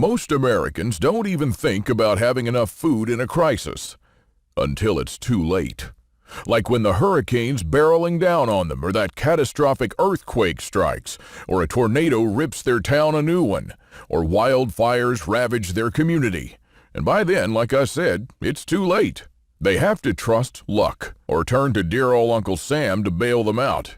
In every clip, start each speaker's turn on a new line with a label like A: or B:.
A: Most Americans don't even think about having enough food in a crisis until it's too late. Like when the hurricane's barreling down on them, or that catastrophic earthquake strikes, or a tornado rips their town a new one, or wildfires ravage their community. And by then, like I said, it's too late. They have to trust luck, or turn to dear old Uncle Sam to bail them out.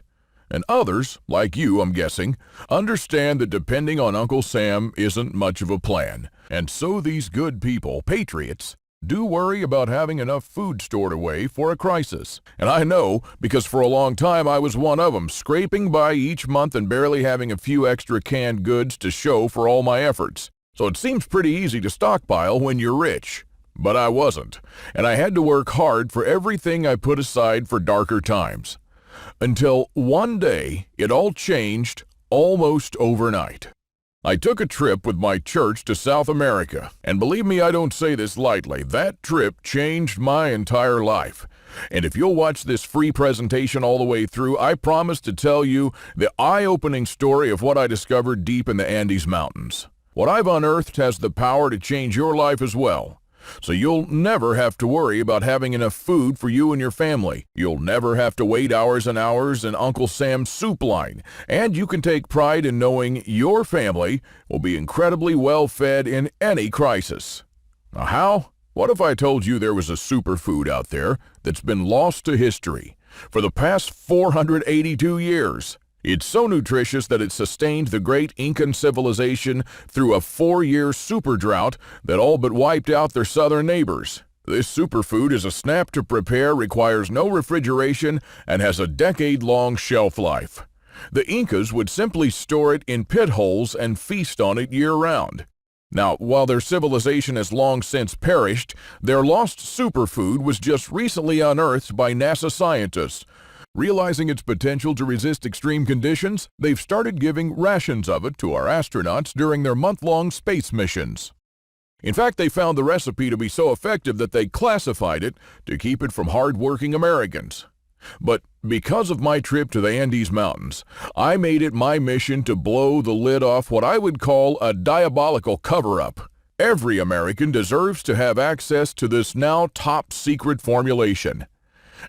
A: And others, like you, I'm guessing, understand that depending on Uncle Sam isn't much of a plan. And so these good people, patriots, do worry about having enough food stored away for a crisis. And I know, because for a long time I was one of them, scraping by each month and barely having a few extra canned goods to show for all my efforts. So it seems pretty easy to stockpile when you're rich. But I wasn't, and I had to work hard for everything I put aside for darker times. Until one day, it all changed almost overnight. I took a trip with my church to South America, and believe me, I don't say this lightly, that trip changed my entire life. And if you'll watch this free presentation all the way through, I promise to tell you the eye-opening story of what I discovered deep in the Andes Mountains. What I've unearthed has the power to change your life as well. So you'll never have to worry about having enough food for you and your family. You'll never have to wait hours and hours in Uncle Sam's soup line. And you can take pride in knowing your family will be incredibly well fed in any crisis. Now how? What if I told you there was a superfood out there that's been lost to history for the past 482 years? It's so nutritious that it sustained the great Incan civilization through a 4-year super drought that all but wiped out their southern neighbors. This superfood is a snap to prepare, requires no refrigeration, and has a decade-long shelf life. The Incas would simply store it in pit holes and feast on it year-round. Now, while their civilization has long since perished, their lost superfood was just recently unearthed by NASA scientists. Realizing its potential to resist extreme conditions, they've started giving rations of it to our astronauts during their month-long space missions. In fact, they found the recipe to be so effective that they classified it to keep it from hard-working Americans. But because of my trip to the Andes Mountains, I made it my mission to blow the lid off what I would call a diabolical cover-up. Every American deserves to have access to this now top-secret formulation.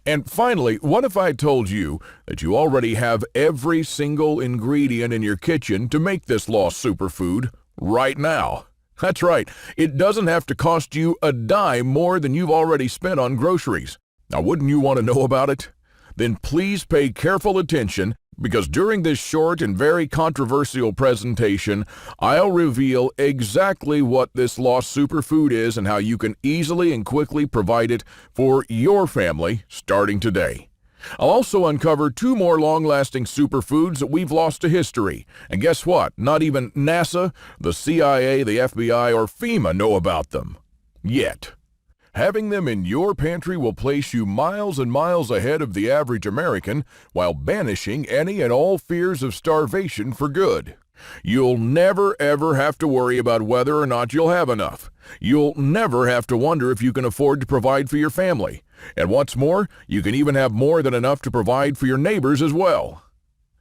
A: And finally, what if I told you that you already have every single ingredient in your kitchen to make this lost superfood right now? That's right, it doesn't have to cost you a dime more than you've already spent on groceries. Now, wouldn't you want to know about it? Then please pay careful attention, because during this short and very controversial presentation, I'll reveal exactly what this lost superfood is and how you can easily and quickly provide it for your family starting today. I'll also uncover 2 more long-lasting superfoods that we've lost to history. And guess what? Not even NASA, the CIA, the FBI, or FEMA know about them. Yet. Having them in your pantry will place you miles and miles ahead of the average American while banishing any and all fears of starvation for good. You'll never ever have to worry about whether or not you'll have enough. You'll never have to wonder if you can afford to provide for your family. And what's more, you can even have more than enough to provide for your neighbors as well.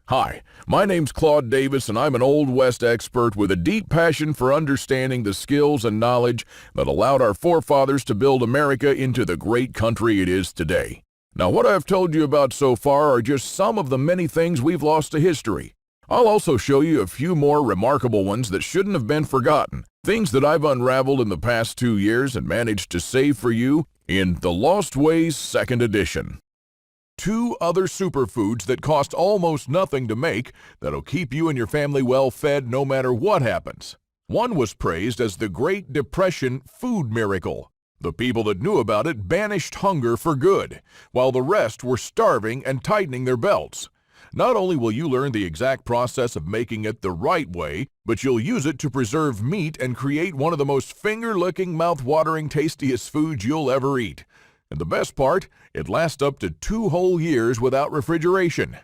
A: Hi, my name's Claude Davis, and I'm an Old West expert with a deep passion for understanding the skills and knowledge that allowed our forefathers to build America into the great country it is today. Now, what I've told you about so far are just some of the many things we've lost to history. I'll also show you a few more remarkable ones that shouldn't have been forgotten, things that I've unraveled in the past 2 years and managed to save for you in The Lost Ways 2nd Edition. 2 other superfoods that cost almost nothing to make that'll keep you and your family well fed no matter what happens. One was praised as the Great Depression food miracle. The people that knew about it banished hunger for good, while the rest were starving and tightening their belts. Not only will you learn the exact process of making it the right way, but you'll use it to preserve meat and create one of the most finger-licking, mouth-watering, tastiest foods you'll ever eat. And the best part, it lasts up to 2 whole years without refrigeration.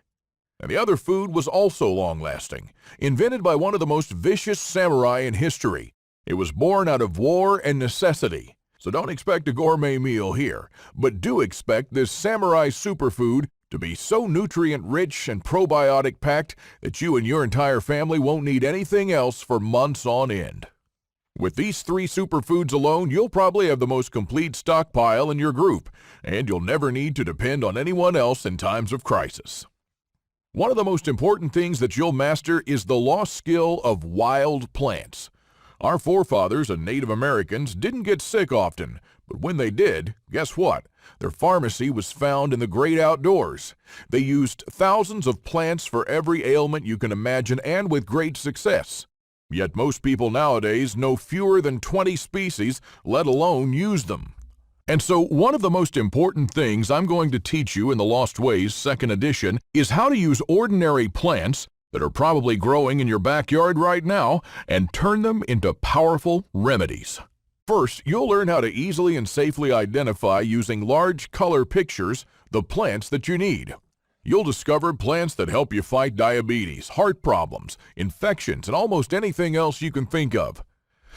A: And the other food was also long-lasting, invented by one of the most vicious samurai in history. It was born out of war and necessity. So don't expect a gourmet meal here, but do expect this samurai superfood to be so nutrient-rich and probiotic-packed that you and your entire family won't need anything else for months on end. With these three superfoods alone, you'll probably have the most complete stockpile in your group, and you'll never need to depend on anyone else in times of crisis. One of the most important things that you'll master is the lost skill of wild plants. Our forefathers and Native Americans didn't get sick often, but when they did, guess what? Their pharmacy was found in the great outdoors. They used thousands of plants for every ailment you can imagine, and with great success. Yet most people nowadays know fewer than 20 species, let alone use them. And so one of the most important things I'm going to teach you in the Lost Ways 2nd edition is how to use ordinary plants that are probably growing in your backyard right now and turn them into powerful remedies. First, you'll learn how to easily and safely identify using large color pictures the plants that you need. You'll discover plants that help you fight diabetes, heart problems, infections, and almost anything else you can think of.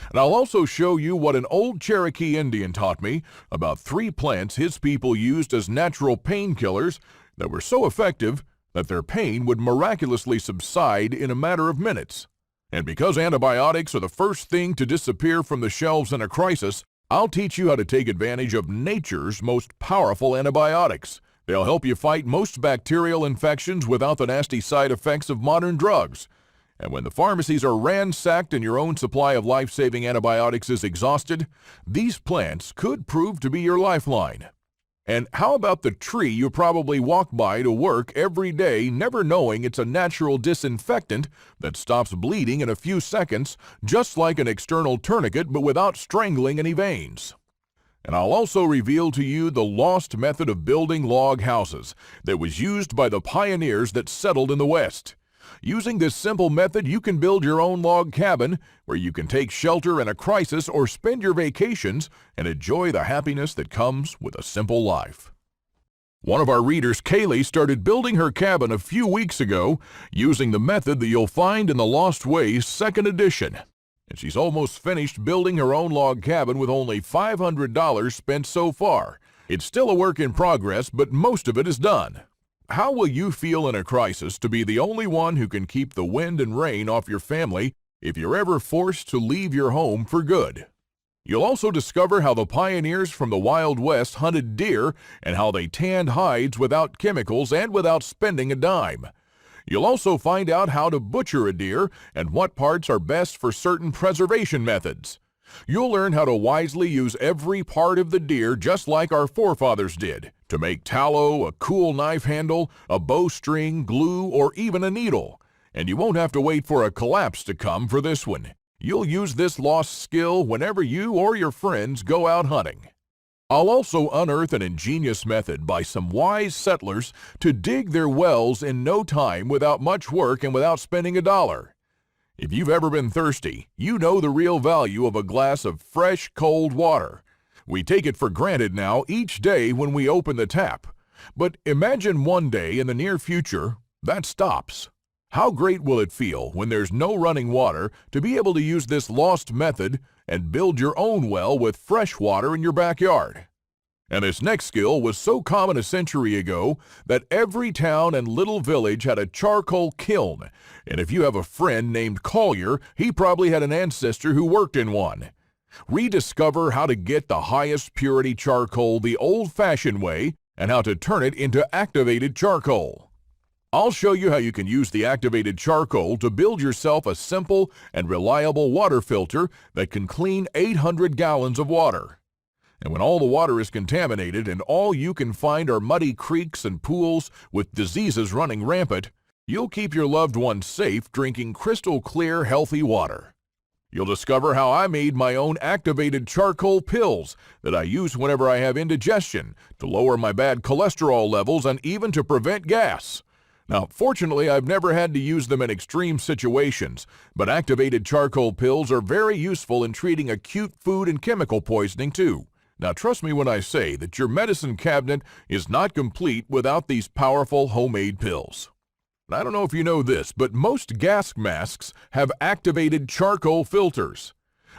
A: And I'll also show you what an old Cherokee Indian taught me about 3 plants his people used as natural painkillers that were so effective that their pain would miraculously subside in a matter of minutes. And because antibiotics are the first thing to disappear from the shelves in a crisis, I'll teach you how to take advantage of nature's most powerful antibiotics. They'll help you fight most bacterial infections without the nasty side effects of modern drugs. And when the pharmacies are ransacked and your own supply of life-saving antibiotics is exhausted, these plants could prove to be your lifeline. And how about the tree you probably walk by to work every day, never knowing it's a natural disinfectant that stops bleeding in a few seconds, just like an external tourniquet, but without strangling any veins? And I'll also reveal to you the lost method of building log houses that was used by the pioneers that settled in the West. Using this simple method, you can build your own log cabin where you can take shelter in a crisis or spend your vacations and enjoy the happiness that comes with a simple life. One of our readers, Kaylee, started building her cabin a few weeks ago using the method that you'll find in the Lost Ways 2nd edition. And she's almost finished building her own log cabin with only $500 spent so far. It's still a work in progress, but most of it is done. How will you feel in a crisis to be the only one who can keep the wind and rain off your family if you're ever forced to leave your home for good? You'll also discover how the pioneers from the Wild West hunted deer and how they tanned hides without chemicals and without spending a dime. You'll also find out how to butcher a deer and what parts are best for certain preservation methods. You'll learn how to wisely use every part of the deer just like our forefathers did, to make tallow, a cool knife handle, a bowstring, glue, or even a needle. And you won't have to wait for a collapse to come for this one. You'll use this lost skill whenever you or your friends go out hunting. I'll also unearth an ingenious method by some wise settlers to dig their wells in no time without much work and without spending a dollar. If you've ever been thirsty, you know the real value of a glass of fresh, cold water. We take it for granted now each day when we open the tap. But imagine one day in the near future that stops. How great will it feel when there's no running water to be able to use this lost method and build your own well with fresh water in your backyard? And this next skill was so common a century ago that every town and little village had a charcoal kiln. And if you have a friend named Collier, he probably had an ancestor who worked in one. Rediscover how to get the highest purity charcoal the old-fashioned way and how to turn it into activated charcoal. I'll show you how you can use the activated charcoal to build yourself a simple and reliable water filter that can clean 800 gallons of water. And when all the water is contaminated and all you can find are muddy creeks and pools with diseases running rampant, you'll keep your loved ones safe drinking crystal clear, healthy water. You'll discover how I made my own activated charcoal pills that I use whenever I have indigestion to lower my bad cholesterol levels and even to prevent gas. Now, fortunately, I've never had to use them in extreme situations, but activated charcoal pills are very useful in treating acute food and chemical poisoning too. Now, trust me when I say that your medicine cabinet is not complete without these powerful homemade pills. And I don't know if you know this, but most gas masks have activated charcoal filters.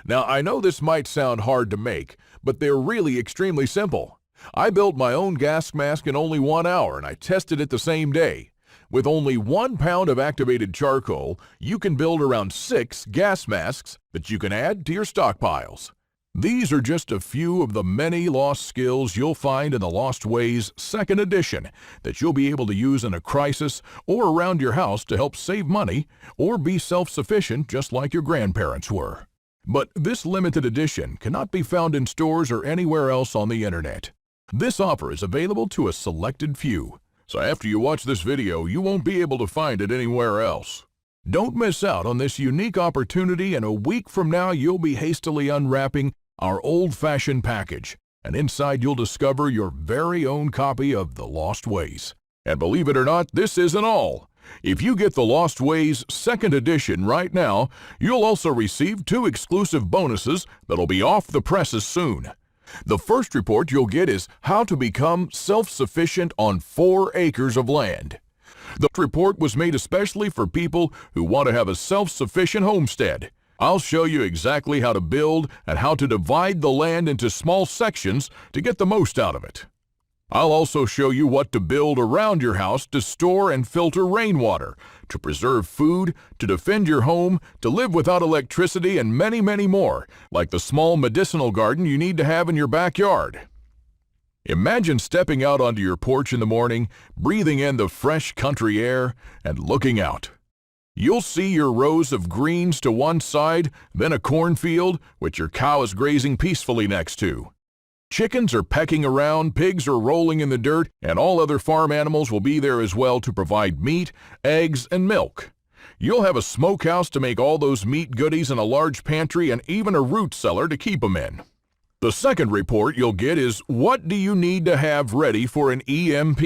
A: Now, I know this might sound hard to make, but they're really extremely simple. I built my own gas mask in only 1 hour, and I tested it the same day. With only 1 pound of activated charcoal, you can build around 6 gas masks that you can add to your stockpiles. These are just a few of the many lost skills you'll find in the Lost Ways 2nd edition that you'll be able to use in a crisis or around your house to help save money or be self-sufficient just like your grandparents were. But this limited edition cannot be found in stores or anywhere else on the internet. This offer is available to a selected few, so after you watch this video, you won't be able to find it anywhere else. Don't miss out on this unique opportunity, and a week from now you'll be hastily unwrapping our old-fashioned package, and inside you'll discover your very own copy of The Lost Ways. And believe it or not, this isn't all. If you get The Lost Ways 2nd edition right now, you'll also receive 2 exclusive bonuses that'll be off the presses soon. The first report you'll get is how to become self-sufficient on 4 acres of land. The report was made especially for people who want to have a self-sufficient homestead. I'll show you exactly how to build and how to divide the land into small sections to get the most out of it. I'll also show you what to build around your house to store and filter rainwater, to preserve food, to defend your home, to live without electricity, and many, many more, like the small medicinal garden you need to have in your backyard. Imagine stepping out onto your porch in the morning, breathing in the fresh country air, and looking out. You'll see your rows of greens to one side, then a cornfield, which your cow is grazing peacefully next to. Chickens are pecking around, pigs are rolling in the dirt, and all other farm animals will be there as well to provide meat, eggs, and milk. You'll have a smokehouse to make all those meat goodies and a large pantry and even a root cellar to keep them in. The second report you'll get is what do you need to have ready for an EMP?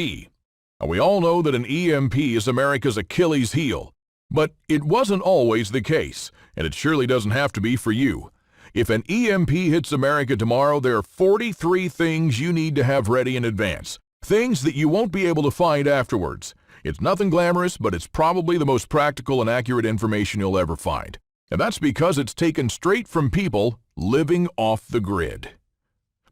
A: Now, we all know that an EMP is America's Achilles heel, but it wasn't always the case, and it surely doesn't have to be for you. If an EMP hits America tomorrow, there are 43 things you need to have ready in advance. Things that you won't be able to find afterwards. It's nothing glamorous, but it's probably the most practical and accurate information you'll ever find. And that's because it's taken straight from people living off the grid.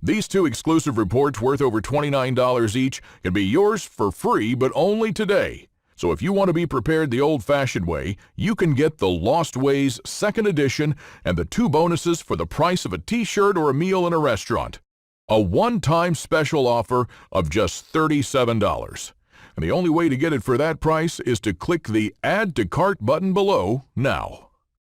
A: These 2 exclusive reports worth over $29 each can be yours for free, but only today. So if you want to be prepared the old-fashioned way, you can get The Lost Ways 2nd edition and the 2 bonuses for the price of a t-shirt or a meal in a restaurant. A one-time special offer of just $37. And the only way to get it for that price is to click the Add to Cart button below now.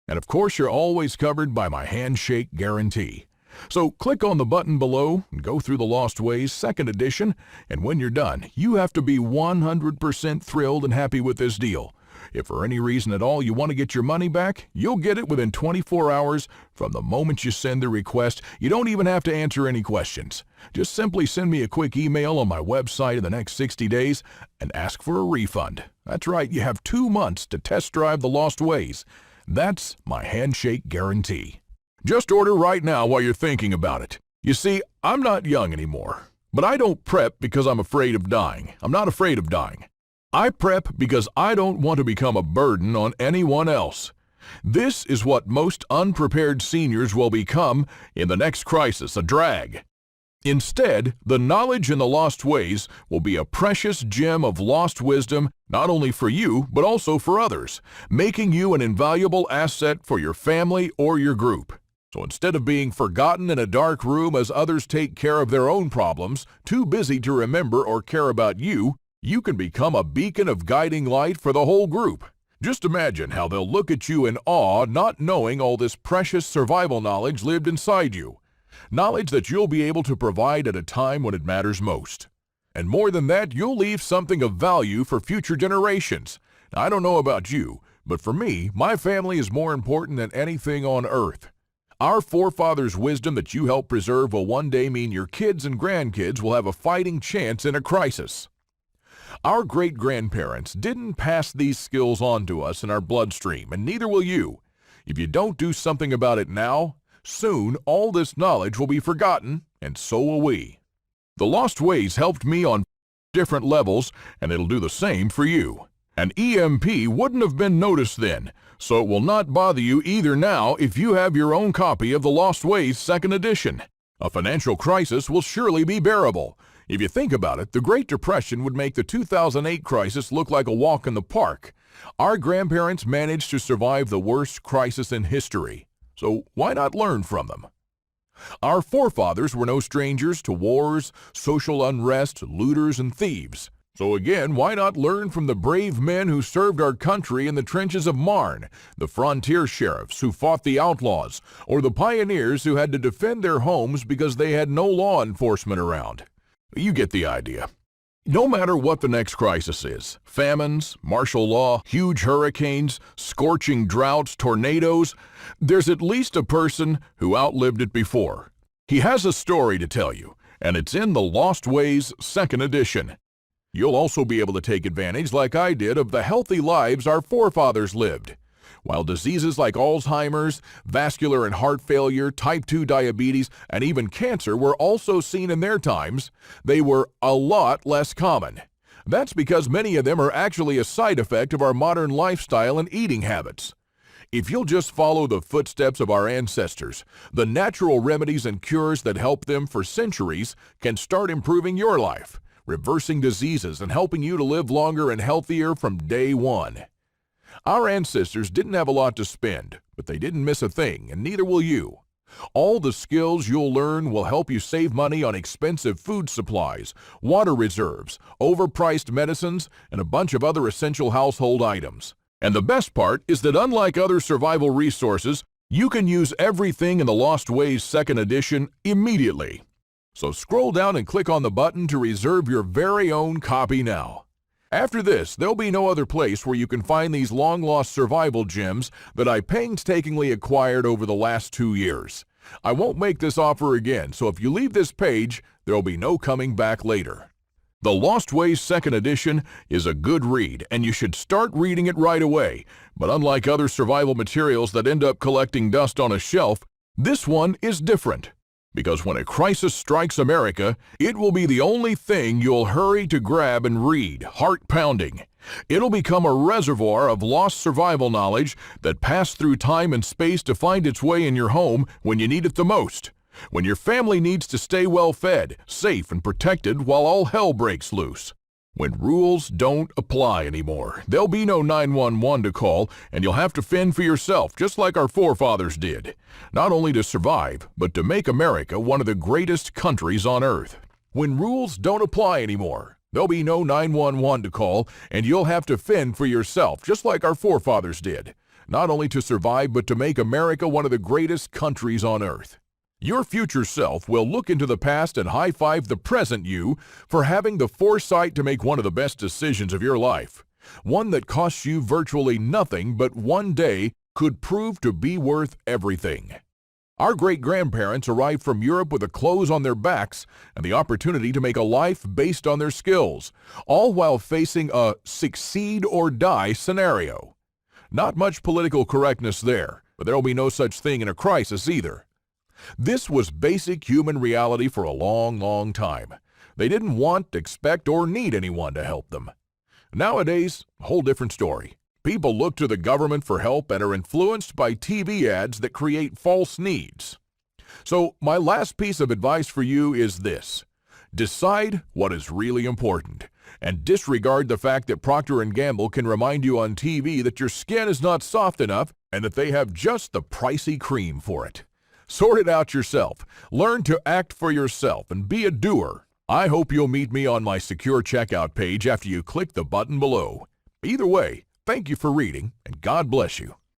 A: And of course, you're always covered by my handshake guarantee. So click on the button below and go through The Lost Ways 2nd edition, and when you're done, you have to be 100% thrilled and happy with this deal. If for any reason at all you want to get your money back, you'll get it within 24 hours from the moment you send the request. You don't even have to answer any questions. Just simply send me a quick email on my website in the next 60 days and ask for a refund. That's right, you have 2 months to test drive The Lost Ways. That's my handshake guarantee. Just order right now while you're thinking about it. You see, I'm not young anymore, but I don't prep because I'm afraid of dying. I'm not afraid of dying. I prep because I don't want to become a burden on anyone else. This is what most unprepared seniors will become in the next crisis, a drag. Instead, the knowledge in The Lost Ways will be a precious gem of lost wisdom, not only for you, but also for others, making you an invaluable asset for your family or your group. So instead of being forgotten in a dark room as others take care of their own problems, too busy to remember or care about you, you can become a beacon of guiding light for the whole group. Just imagine how they'll look at you in awe, not knowing all this precious survival knowledge lived inside you. Knowledge that you'll be able to provide at a time when it matters most. And more than that, you'll leave something of value for future generations. Now, I don't know about you, but for me, my family is more important than anything on earth. Our forefathers' wisdom that you help preserve will one day mean your kids and grandkids will have a fighting chance in a crisis. Our great-grandparents didn't pass these skills on to us in our bloodstream, and neither will you. If you don't do something about it now, soon all this knowledge will be forgotten, and so will we. The Lost Ways helped me on different levels, and it'll do the same for you. An EMP wouldn't have been noticed then, so it will not bother you either now if you have your own copy of The Lost Ways 2nd edition. A financial crisis will surely be bearable. If you think about it, the Great Depression would make the 2008 crisis look like a walk in the park. Our grandparents managed to survive the worst crisis in history, so why not learn from them? Our forefathers were no strangers to wars, social unrest, looters, and thieves. So again, why not learn from the brave men who served our country in the trenches of Marne, the frontier sheriffs who fought the outlaws, or the pioneers who had to defend their homes because they had no law enforcement around? You get the idea. No matter what the next crisis is, famines, martial law, huge hurricanes, scorching droughts, tornadoes, there's at least a person who outlived it before. He has a story to tell you, and it's in The Lost Ways 2nd edition. You'll also be able to take advantage, like I did, of the healthy lives our forefathers lived. While diseases like Alzheimer's, vascular and heart failure, type 2 diabetes, and even cancer were also seen in their times, they were a lot less common. That's because many of them are actually a side effect of our modern lifestyle and eating habits. If you'll just follow the footsteps of our ancestors, the natural remedies and cures that helped them for centuries can start improving your life, reversing diseases and helping you to live longer and healthier from day one. Our ancestors didn't have a lot to spend, but they didn't miss a thing, and neither will you. All the skills you'll learn will help you save money on expensive food supplies, water reserves, overpriced medicines, and a bunch of other essential household items. And the best part is that unlike other survival resources, you can use everything in the Lost Ways 2nd edition immediately. So scroll down and click on the button to reserve your very own copy now. After this, there'll be no other place where you can find these long-lost survival gems that I painstakingly acquired over the last 2 years. I won't make this offer again, so if you leave this page, there'll be no coming back later. The Lost Ways 2nd edition is a good read, and you should start reading it right away. But unlike other survival materials that end up collecting dust on a shelf, this one is different. Because when a crisis strikes America, it will be the only thing you'll hurry to grab and read, heart-pounding. It'll become a reservoir of lost survival knowledge that passed through time and space to find its way in your home when you need it the most. When your family needs to stay well-fed, safe, and protected while all hell breaks loose. When rules don't apply anymore, there'll be no 911 to call, and you'll have to fend for yourself just like our forefathers did. Not only to survive, but to make America one of the greatest countries on earth. When rules don't apply anymore, there'll be no 911 to call, and you'll have to fend for yourself just like our forefathers did. Not only to survive, but to make America one of the greatest countries on earth. Your future self will look into the past and high-five the present you for having the foresight to make one of the best decisions of your life. One that costs you virtually nothing but one day could prove to be worth everything. Our great-grandparents arrived from Europe with the clothes on their backs and the opportunity to make a life based on their skills, all while facing a succeed-or-die scenario. Not much political correctness there, but there'll be no such thing in a crisis either. This was basic human reality for a long, long time. They didn't want, expect, or need anyone to help them. Nowadays, a whole different story. People look to the government for help and are influenced by TV ads that create false needs. So, my last piece of advice for you is this. Decide what is really important, and disregard the fact that Procter & Gamble can remind you on TV that your skin is not soft enough and that they have just the pricey cream for it. Sort it out yourself. Learn to act for yourself and be a doer. I hope you'll meet me on my secure checkout page after you click the button below. Either way, thank you for reading, and God bless you.